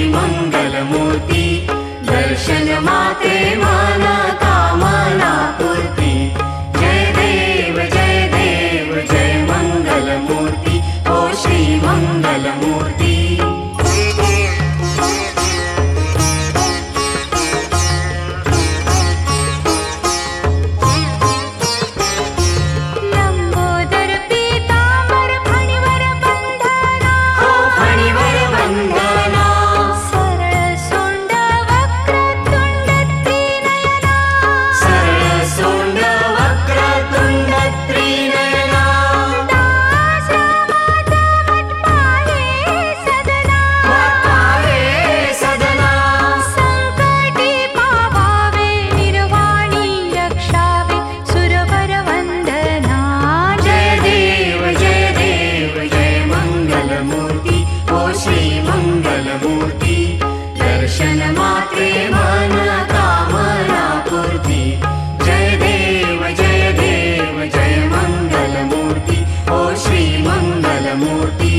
मंगलमूर्ती। दर्शन मात्रे मन कामना पूर्ती। जय देव जय मंगलमूर्ती ओ श्री मंगलमूर्ती। लंबोदर पीतांबर फणीवर बंधना, हो फणीवर बंधना। सरळ सोंड वक्रतुंड त्रिनयना, सरळ सोंड वक्रतुंड त्रिनयना। दास रामाचा वट पाहे सदना, सदना। संकटी पावावे निर्वाणी रक्षावे सुरवर वंदना। जय देव जय मंगलमूर्ती ओ श्री मंगलमूर्ती। दर्शन मात्रे मन कामना पूर्ती। जय देव जय मंगलमूर्ती ओ श्री मंगलमूर्ती।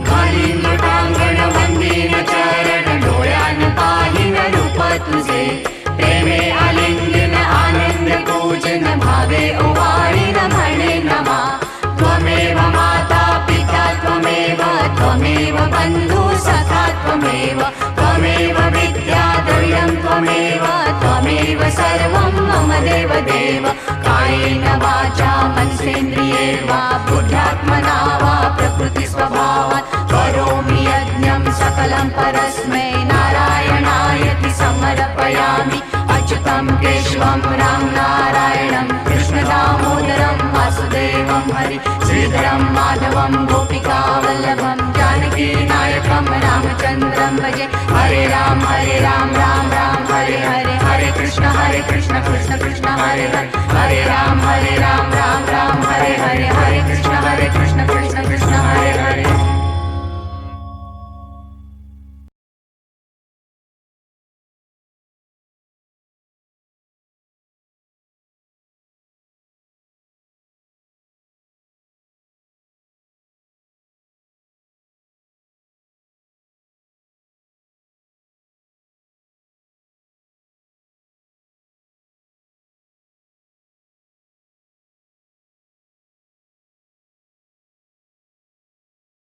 घालीन लोटांगण वंदीन चरण, डोळ्यान पाहिन रूप तुझे। प्रेमे आलिंगन आनंद पूजन, भावे ओवाळीन म्हणे नमा। त्वमेव माता पिता त्वमेव, त्वमेव बंधु सखा त्वमेव। त्वमेव विद्या द्रव्यं त्वमेव, त्वमेव सर्वं मम देव देव। कायेन वाचा मनसेन्द्रिये वा, बुद्ध्यात्मना वा प्रकृति स्वभावात् करोमि यज्ञं सकलं परस्मै नारायणायति समर्पयामि। अच्युतं केशवं राम नारायणं कृष्ण दामोदरं वासुदेवं हरि श्रीधरं माधवं गोपिका वल्लभं जानकी नायकं रामचन्द्रं भजे। हरे राम राम राम हरे हरे, हरे कृष्ण कृष्ण कृष्ण हरे हरे। हरे राम राम राम हरे हरे।